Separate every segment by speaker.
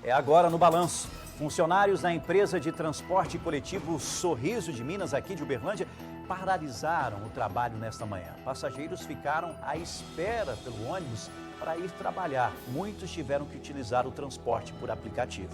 Speaker 1: É agora no Balanço. Funcionários da empresa de transporte coletivo Sorriso de Minas, aqui de Uberlândia, paralisaram o trabalho nesta manhã. Passageiros ficaram à espera pelo ônibus para ir trabalhar. Muitos tiveram que utilizar o transporte por aplicativo.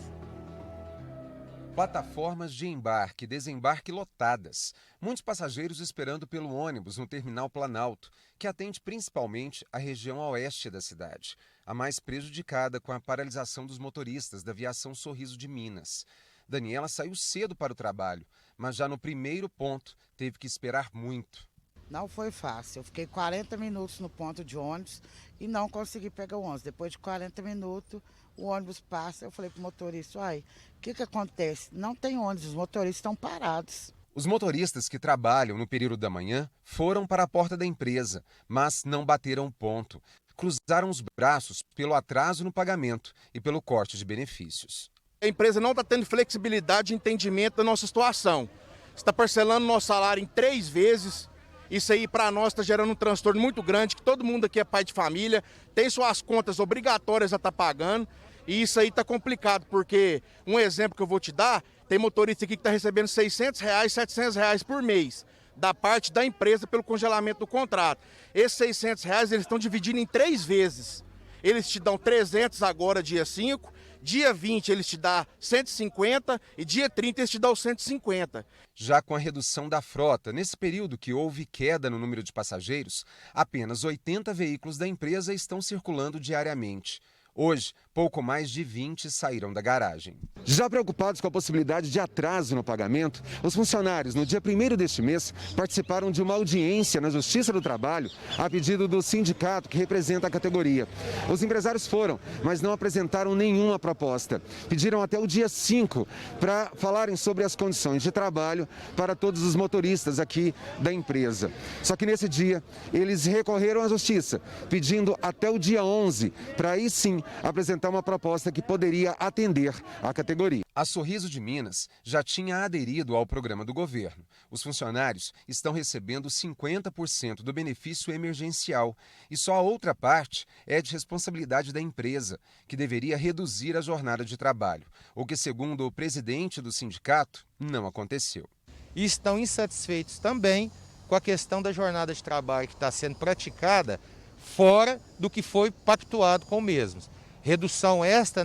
Speaker 2: Plataformas de embarque e desembarque lotadas. Muitos passageiros esperando pelo ônibus no terminal Planalto, que atende principalmente a região oeste da cidade, a mais prejudicada com a paralisação dos motoristas da aviação Sorriso de Minas. Daniela saiu cedo para o trabalho, mas já no primeiro ponto teve que esperar muito.
Speaker 3: Não foi fácil. Eu fiquei 40 minutos no ponto de ônibus e não consegui pegar o ônibus. Depois de 40 minutos, o ônibus passa. Eu falei para o motorista, o que acontece? Não tem ônibus, os motoristas estão parados.
Speaker 2: Os motoristas que trabalham no período da manhã foram para a porta da empresa, mas não bateram ponto. Cruzaram os braços pelo atraso no pagamento e pelo corte de benefícios.
Speaker 4: A empresa não está tendo flexibilidade e entendimento da nossa situação. Está parcelando nosso salário em 3 vezes. Isso aí para nós está gerando um transtorno muito grande, que todo mundo aqui é pai de família, tem suas contas obrigatórias a estar pagando. E isso aí está complicado, porque um exemplo que eu vou te dar, tem motorista aqui que está recebendo R$600, R$700 por mês, da parte da empresa pelo congelamento do contrato. Esses R$600 eles estão dividindo em 3 vezes. Eles te dão 300 agora, dia 5, dia 20 eles te dão 150 e dia 30 eles te dão 150.
Speaker 2: Já com a redução da frota, nesse período que houve queda no número de passageiros, apenas 80 veículos da empresa estão circulando diariamente. Hoje, pouco mais de 20 saíram da garagem. Já preocupados com a possibilidade de atraso no pagamento, os funcionários, no dia 1º deste mês, participaram de uma audiência na Justiça do Trabalho a pedido do sindicato que representa a categoria. Os empresários foram, mas não apresentaram nenhuma proposta. Pediram até o dia 5 para falarem sobre as condições de trabalho para todos os motoristas aqui da empresa. Só que nesse dia, eles recorreram à Justiça, pedindo até o dia 11 para aí sim apresentar uma proposta que poderia atender a categoria. A Sorriso de Minas já tinha aderido ao programa do governo. Os funcionários estão recebendo 50% do benefício emergencial e só a outra parte é de responsabilidade da empresa, que deveria reduzir a jornada de trabalho, o que, segundo o presidente do sindicato, não aconteceu.
Speaker 5: E estão insatisfeitos também com a questão da jornada de trabalho que está sendo praticada fora do que foi pactuado com os mesmos. Redução esta,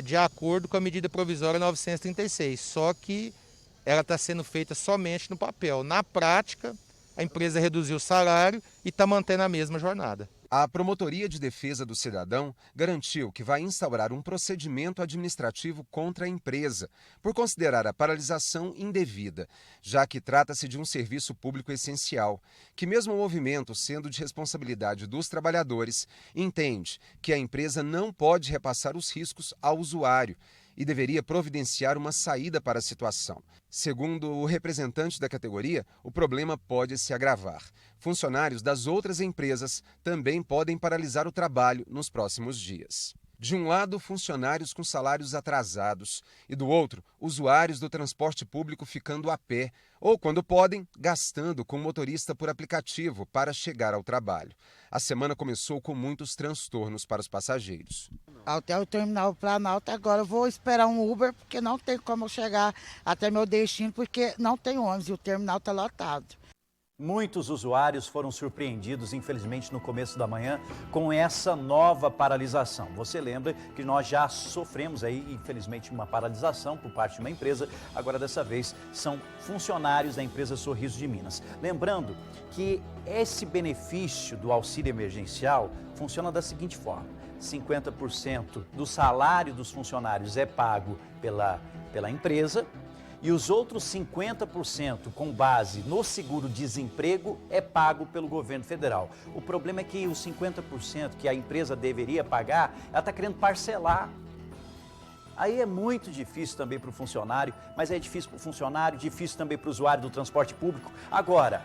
Speaker 5: de acordo com a medida provisória 936, só que ela está sendo feita somente no papel. Na prática, a empresa reduziu o salário e está mantendo a mesma jornada.
Speaker 2: A Promotoria de Defesa do Cidadão garantiu que vai instaurar um procedimento administrativo contra a empresa, por considerar a paralisação indevida, já que trata-se de um serviço público essencial, que mesmo o movimento sendo de responsabilidade dos trabalhadores, entende que a empresa não pode repassar os riscos ao usuário e deveria providenciar uma saída para a situação. Segundo o representante da categoria, o problema pode se agravar. Funcionários das outras empresas também podem paralisar o trabalho nos próximos dias. De um lado, funcionários com salários atrasados e do outro, usuários do transporte público ficando a pé ou, quando podem, gastando com motorista por aplicativo para chegar ao trabalho. A semana começou com muitos transtornos para os passageiros.
Speaker 3: Até o terminal Planalto, agora eu vou esperar um Uber, porque não tem como eu chegar até meu destino, porque não tem ônibus e o terminal está lotado.
Speaker 1: Muitos usuários foram surpreendidos, infelizmente, no começo da manhã, com essa nova paralisação. Você lembra que nós já sofremos aí, infelizmente, uma paralisação por parte de uma empresa. Agora, dessa vez, são funcionários da empresa Sorriso de Minas. Lembrando que esse benefício do auxílio emergencial funciona da seguinte forma: 50% do salário dos funcionários é pago pela empresa, e os outros 50%, com base no seguro-desemprego, é pago pelo governo federal. O problema é que os 50% que a empresa deveria pagar, ela está querendo parcelar. Aí é muito difícil também para o funcionário, mas é difícil para o funcionário, difícil também para o usuário do transporte público. Agora,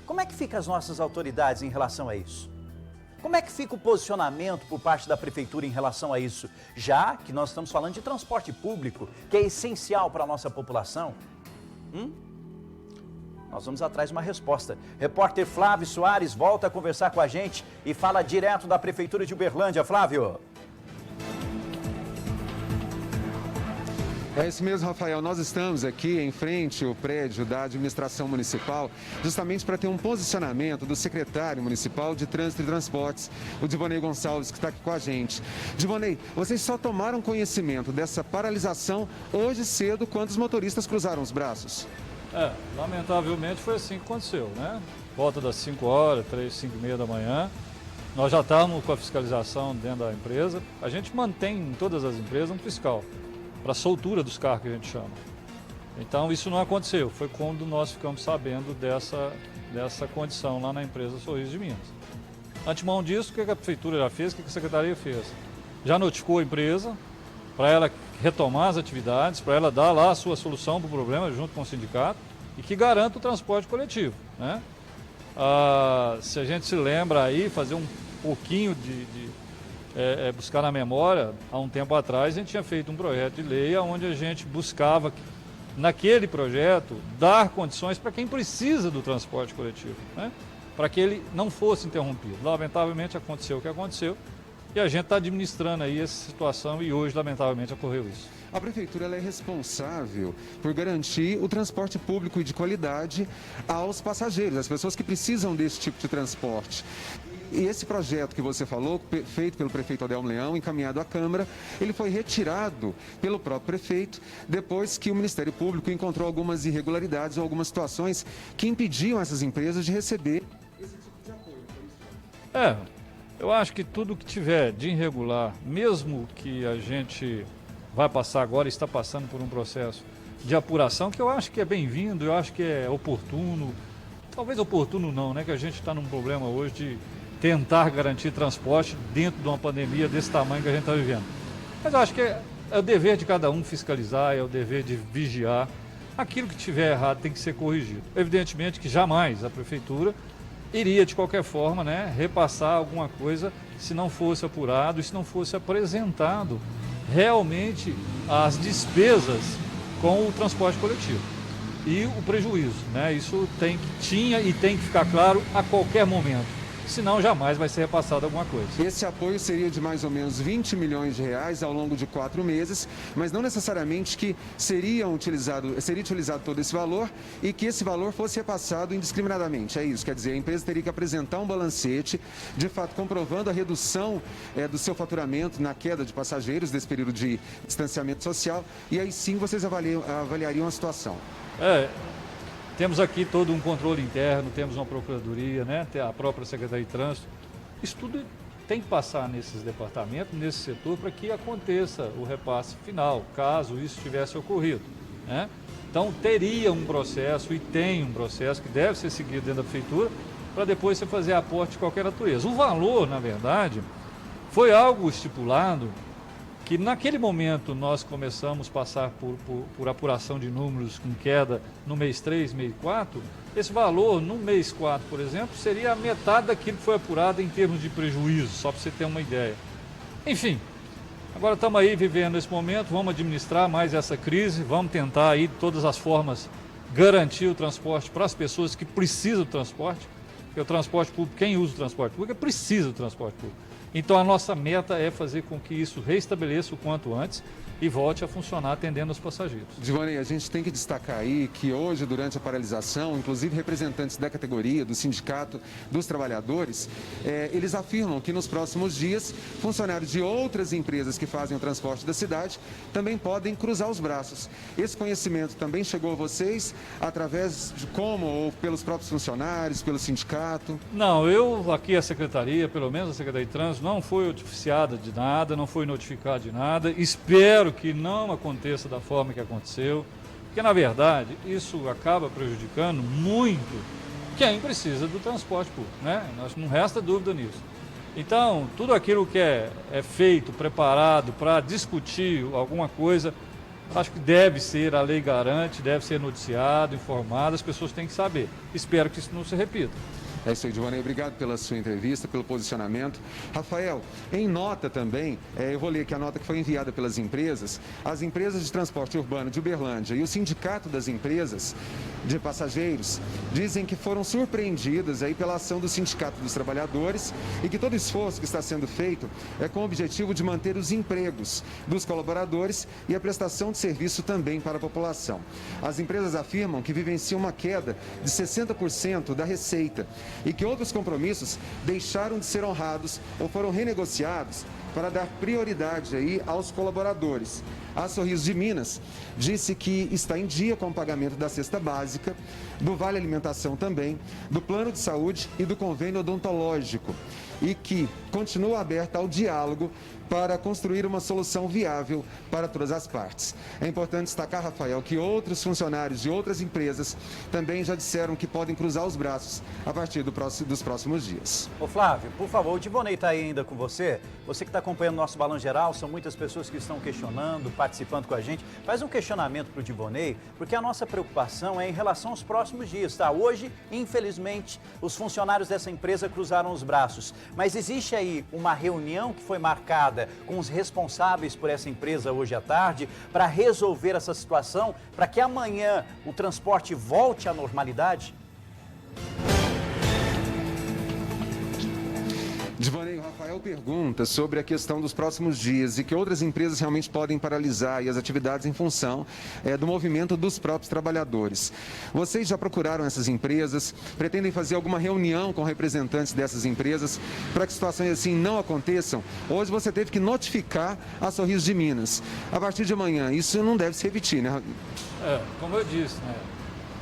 Speaker 1: como é que ficam as nossas autoridades em relação a isso? Como é que fica o posicionamento por parte da Prefeitura em relação a isso? Já que nós estamos falando de transporte público, que é essencial para a nossa população. Nós vamos atrás de uma resposta. Repórter Flávio Soares volta a conversar com a gente e fala direto da Prefeitura de Uberlândia. Flávio.
Speaker 2: É isso mesmo, Rafael. Nós estamos aqui em frente ao prédio da administração municipal, justamente para ter um posicionamento do secretário municipal de Trânsito e Transportes, o Divonei Gonçalves, que está aqui com a gente. Divonei, vocês só tomaram conhecimento dessa paralisação hoje cedo, quando os motoristas cruzaram os braços?
Speaker 6: Lamentavelmente foi assim que aconteceu, né? Volta das 5 horas, 5h30 da manhã. Nós já estávamos com a fiscalização dentro da empresa. A gente mantém em todas as empresas um fiscal para a soltura dos carros, que a gente chama. Então isso não aconteceu, foi quando nós ficamos sabendo dessa condição lá na empresa Sorriso de Minas. Antemão disso, o que a prefeitura já fez, o que a secretaria fez? Já notificou a empresa para ela retomar as atividades, para ela dar lá a sua solução para o problema junto com o sindicato e que garanta o transporte coletivo, né? Se a gente se lembra aí, fazer um pouquinho buscar na memória, há um tempo atrás a gente tinha feito um projeto de lei onde a gente buscava, naquele projeto, dar condições para quem precisa do transporte coletivo, né? Para que ele não fosse interrompido. Lamentavelmente aconteceu o que aconteceu e a gente está administrando aí essa situação e hoje, lamentavelmente, ocorreu isso.
Speaker 2: A prefeitura ela é responsável por garantir o transporte público e de qualidade aos passageiros, às pessoas que precisam desse tipo de transporte. E esse projeto que você falou, feito pelo prefeito Adelmo Leão, encaminhado à Câmara, ele foi retirado pelo próprio prefeito depois que o Ministério Público encontrou algumas irregularidades ou algumas situações que impediam essas empresas de receber esse tipo de apoio.
Speaker 6: Eu acho que tudo que tiver de irregular, mesmo que a gente vai passar agora, está passando por um processo de apuração, que eu acho que é bem-vindo, eu acho que é oportuno, talvez oportuno não, né? Que a gente está num problema hoje de tentar garantir transporte dentro de uma pandemia desse tamanho que a gente está vivendo. Mas eu acho que é o dever de cada um fiscalizar, é o dever de vigiar. Aquilo que tiver errado tem que ser corrigido. Evidentemente que jamais a prefeitura iria, de qualquer forma, né, repassar alguma coisa se não fosse apurado e se não fosse apresentado realmente as despesas com o transporte coletivo e o prejuízo, né? Isso tinha e tem que ficar claro a qualquer momento. Senão jamais vai ser repassado alguma coisa.
Speaker 2: Esse apoio seria de mais ou menos 20 milhões de reais ao longo de 4 meses, mas não necessariamente que seria utilizado todo esse valor e que esse valor fosse repassado indiscriminadamente. É isso, quer dizer, a empresa teria que apresentar um balancete, de fato comprovando a redução do seu faturamento na queda de passageiros desse período de distanciamento social, e aí sim vocês avaliariam a situação.
Speaker 6: Temos aqui todo um controle interno, temos uma procuradoria, né? A própria Secretaria de Trânsito. Isso tudo tem que passar nesses departamentos, nesse setor, para que aconteça o repasse final, caso isso tivesse ocorrido, né? Então teria um processo e tem um processo que deve ser seguido dentro da prefeitura para depois você fazer aporte de qualquer natureza. O valor, na verdade, foi algo estipulado que naquele momento nós começamos a passar por apuração de números com queda no mês 3, mês 4, esse valor no mês 4, por exemplo, seria a metade daquilo que foi apurado em termos de prejuízo, só para você ter uma ideia. Enfim, agora estamos aí vivendo esse momento, vamos administrar mais essa crise, vamos tentar aí de todas as formas garantir o transporte para as pessoas que precisam do transporte, porque o transporte público, quem usa o transporte público precisa do transporte público. Então a nossa meta é fazer com que isso restabeleça o quanto antes e volte a funcionar atendendo os passageiros.
Speaker 2: Divonei, a gente tem que destacar aí que hoje, durante a paralisação, inclusive representantes da categoria, do sindicato, dos trabalhadores, eles afirmam que nos próximos dias, funcionários de outras empresas que fazem o transporte da cidade também podem cruzar os braços. Esse conhecimento também chegou a vocês através de como? Ou pelos próprios funcionários, pelo sindicato?
Speaker 6: Não, aqui a secretaria, pelo menos a Secretaria de Trânsito, não foi oficiada de nada, não foi notificada de nada. Espero que não aconteça da forma que aconteceu, porque na verdade isso acaba prejudicando muito quem precisa do transporte público, né? Não resta dúvida nisso. Então, tudo aquilo que é feito, preparado para discutir alguma coisa, acho que deve ser, a lei garante, deve ser noticiado, informado, as pessoas têm que saber. Espero que isso não se repita.
Speaker 2: É isso aí, Divonei. Obrigado pela sua entrevista, pelo posicionamento. Rafael, em nota também, eu vou ler aqui a nota que foi enviada pelas empresas. As empresas de transporte urbano de Uberlândia e o Sindicato das Empresas de Passageiros dizem que foram surpreendidas aí pela ação do Sindicato dos Trabalhadores e que todo esforço que está sendo feito é com o objetivo de manter os empregos dos colaboradores e a prestação de serviço também para a população. As empresas afirmam que vivenciam uma queda de 60% da receita e que outros compromissos deixaram de ser honrados ou foram renegociados para dar prioridade aí aos colaboradores. A Sorriso de Minas disse que está em dia com o pagamento da cesta básica, do Vale Alimentação também, do plano de saúde e do convênio odontológico e que continua aberta ao diálogo para construir uma solução viável para todas as partes. É importante destacar, Rafael, que outros funcionários de outras empresas também já disseram que podem cruzar os braços a partir dos próximos dias.
Speaker 1: Ô Flávio, por favor, o Divonei está aí ainda com você. Você que está acompanhando o nosso Balanço Geral, são muitas pessoas que estão questionando, participando com a gente. Faz um questionamento para o Divonei, porque a nossa preocupação é em relação aos próximos dias, tá? Hoje, infelizmente, os funcionários dessa empresa cruzaram os braços. Mas existe aí uma reunião que foi marcada com os responsáveis por essa empresa hoje à tarde para resolver essa situação, para que amanhã o transporte volte à normalidade?
Speaker 2: Divonei, o Rafael pergunta sobre a questão dos próximos dias e que outras empresas realmente podem paralisar as atividades em função do movimento dos próprios trabalhadores. Vocês já procuraram essas empresas? Pretendem fazer alguma reunião com representantes dessas empresas para que situações assim não aconteçam? Hoje você teve que notificar a Sorriso de Minas. A partir de amanhã, isso não deve se repetir, né?
Speaker 6: Como eu disse,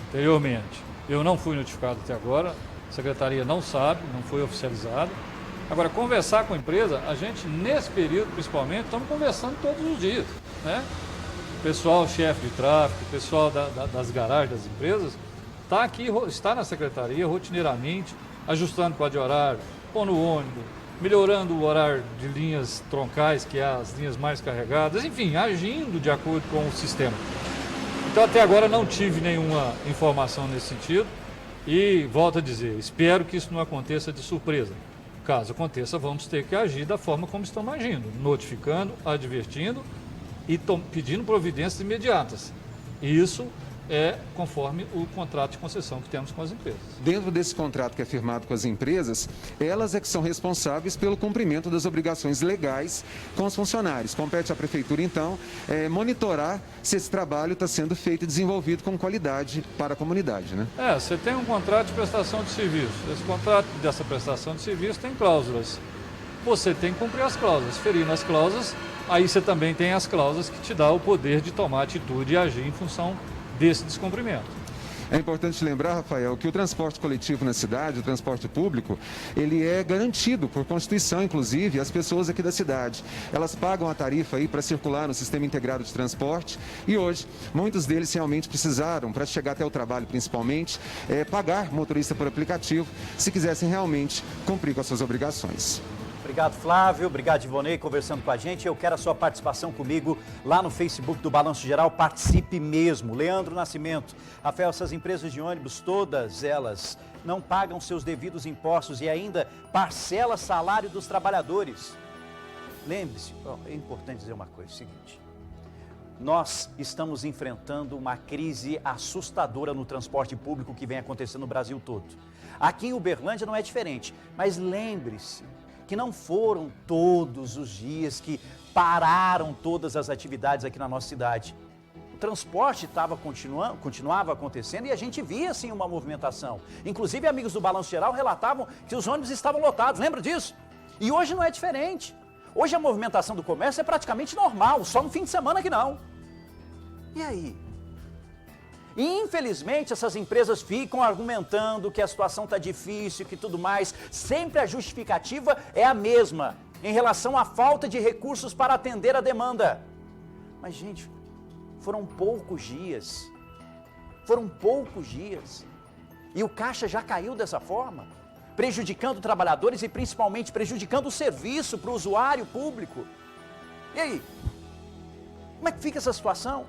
Speaker 6: anteriormente, eu não fui notificado até agora, a secretaria não sabe, não foi oficializado. Agora, conversar com a empresa, a gente, nesse período, principalmente, estamos conversando todos os dias, né? O pessoal, chefe de tráfego, o pessoal das garagens das empresas, está na secretaria rotineiramente, ajustando o quadro de horário, pondo ônibus, melhorando o horário de linhas troncais, que é as linhas mais carregadas, enfim, agindo de acordo com o sistema. Então, até agora, não tive nenhuma informação nesse sentido e, volto a dizer, espero que isso não aconteça de surpresa. Caso aconteça, vamos ter que agir da forma como estamos agindo, notificando, advertindo e pedindo providências imediatas. Isso é conforme o contrato de concessão que temos com as empresas.
Speaker 2: Dentro desse contrato que é firmado com as empresas, elas é que são responsáveis pelo cumprimento das obrigações legais com os funcionários. Compete à Prefeitura, então, monitorar se esse trabalho está sendo feito e desenvolvido com qualidade para a comunidade, né?
Speaker 6: Você tem um contrato de prestação de serviço. Esse contrato dessa prestação de serviço tem cláusulas. Você tem que cumprir as cláusulas. Ferindo as cláusulas, aí você também tem as cláusulas que te dá o poder de tomar atitude e agir em função desse descumprimento.
Speaker 2: É importante lembrar, Rafael, que o transporte coletivo na cidade, o transporte público, ele é garantido por Constituição, inclusive, às pessoas aqui da cidade. Elas pagam a tarifa aí para circular no sistema integrado de transporte e hoje, muitos deles realmente precisaram, para chegar até o trabalho principalmente, pagar motorista por aplicativo, se quisessem realmente cumprir com as suas obrigações.
Speaker 1: Obrigado, Flávio. Obrigado, Divonei, conversando com a gente. Eu quero a sua participação comigo lá no Facebook do Balanço Geral. Participe mesmo. Leandro Nascimento. Rafael, essas empresas de ônibus, todas elas não pagam seus devidos impostos e ainda parcela salário dos trabalhadores. Lembre-se, é importante dizer uma coisa, é o seguinte. Nós estamos enfrentando uma crise assustadora no transporte público que vem acontecendo no Brasil todo. Aqui em Uberlândia não é diferente, mas lembre-se que não foram todos os dias que pararam todas as atividades aqui na nossa cidade. O transporte continuava acontecendo e a gente via sim uma movimentação. Inclusive, amigos do Balanço Geral relatavam que os ônibus estavam lotados, lembra disso? E hoje não é diferente. Hoje a movimentação do comércio é praticamente normal, só no fim de semana que não. E aí? E, infelizmente, essas empresas ficam argumentando que a situação está difícil, que tudo mais. Sempre a justificativa é a mesma, em relação à falta de recursos para atender a demanda. Mas, gente, foram poucos dias. E o caixa já caiu dessa forma, prejudicando trabalhadores e, principalmente, prejudicando o serviço para o usuário público. E aí? Como é que fica essa situação?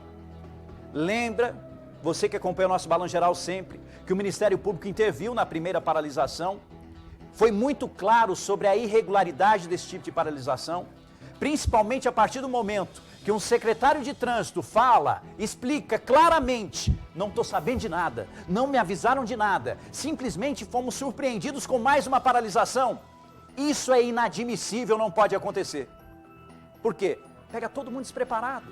Speaker 1: Lembra você que acompanha o nosso Balanço Geral sempre, que o Ministério Público interviu na primeira paralisação, foi muito claro sobre a irregularidade desse tipo de paralisação, principalmente a partir do momento que um secretário de trânsito fala, explica claramente, não estou sabendo de nada, não me avisaram de nada, simplesmente fomos surpreendidos com mais uma paralisação. Isso é inadmissível, não pode acontecer. Por quê? Pega todo mundo despreparado.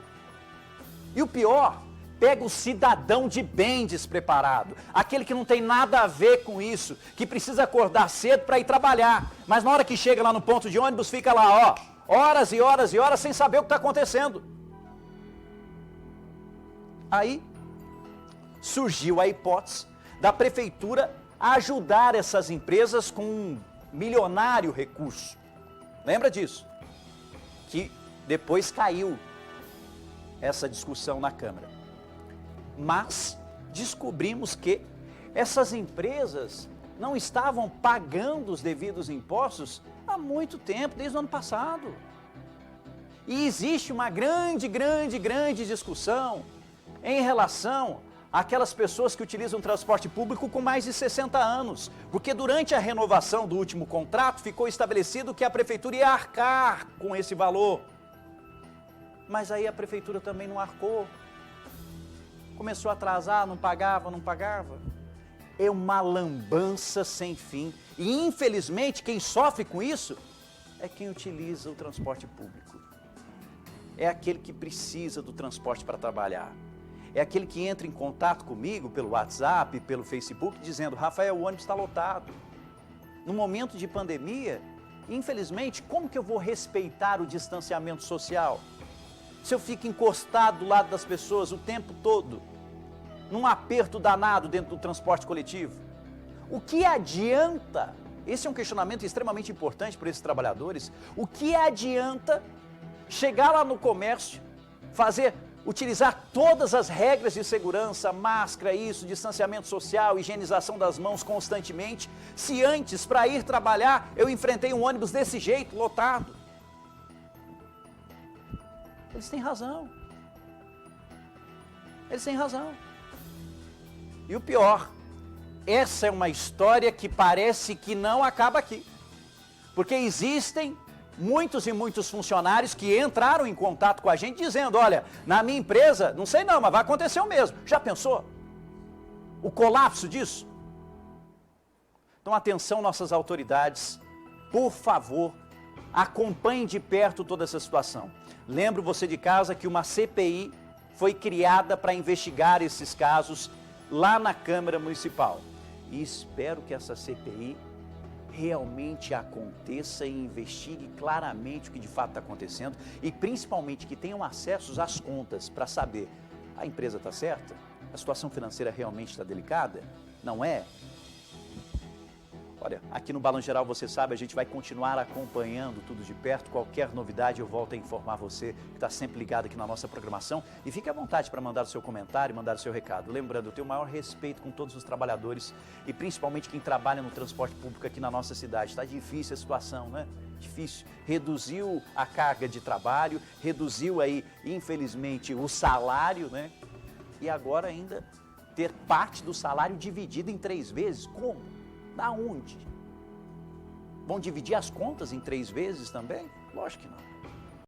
Speaker 1: E o pior, pega o cidadão de bem despreparado, aquele que não tem nada a ver com isso, que precisa acordar cedo para ir trabalhar, mas na hora que chega lá no ponto de ônibus fica lá, ó, horas e horas e horas sem saber o que está acontecendo. Aí surgiu a hipótese da prefeitura ajudar essas empresas com um milionário recurso. Lembra disso? Que depois caiu essa discussão na Câmara. Mas descobrimos que essas empresas não estavam pagando os devidos impostos há muito tempo, desde o ano passado. E existe uma grande discussão em relação àquelas pessoas que utilizam transporte público com mais de 60 anos. Porque durante a renovação do último contrato ficou estabelecido que a prefeitura ia arcar com esse valor. Mas aí a prefeitura também não arcou. Começou a atrasar, não pagava. É uma lambança sem fim. E infelizmente quem sofre com isso é quem utiliza o transporte público. É aquele que precisa do transporte para trabalhar. É aquele que entra em contato comigo pelo WhatsApp, pelo Facebook, dizendo, Rafael, o ônibus está lotado. No momento de pandemia, infelizmente, como que eu vou respeitar o distanciamento social? Se eu fico encostado do lado das pessoas o tempo todo, num aperto danado dentro do transporte coletivo, o que adianta? Esse é um questionamento extremamente importante para esses trabalhadores. O que adianta chegar lá no comércio, utilizar todas as regras de segurança, máscara, distanciamento social, higienização das mãos constantemente, se antes, para ir trabalhar, eu enfrentei um ônibus desse jeito, lotado? Eles têm razão. E o pior, essa é uma história que parece que não acaba aqui. Porque existem muitos e muitos funcionários que entraram em contato com a gente dizendo, olha, na minha empresa, não sei não, mas vai acontecer o mesmo. Já pensou? O colapso disso? Então atenção, nossas autoridades, por favor, acompanhem de perto toda essa situação. Lembro você de casa que uma CPI foi criada para investigar esses casos lá na Câmara Municipal. E espero que essa CPI realmente aconteça e investigue claramente o que de fato está acontecendo e principalmente que tenham acesso às contas para saber, a empresa está certa? A situação financeira realmente está delicada? Não é? Olha, aqui no Balanço Geral, você sabe, a gente vai continuar acompanhando tudo de perto. Qualquer novidade eu volto a informar você, que está sempre ligado aqui na nossa programação. E fique à vontade para mandar o seu comentário, mandar o seu recado. Lembrando, eu tenho o maior respeito com todos os trabalhadores e principalmente quem trabalha no transporte público aqui na nossa cidade. Está difícil a situação, né? Difícil. Reduziu a carga de trabalho, reduziu aí, infelizmente, o salário, né? E agora ainda ter parte do salário dividido em 3 vezes. Como? Da onde? Vão dividir as contas em 3 vezes também? Lógico que não.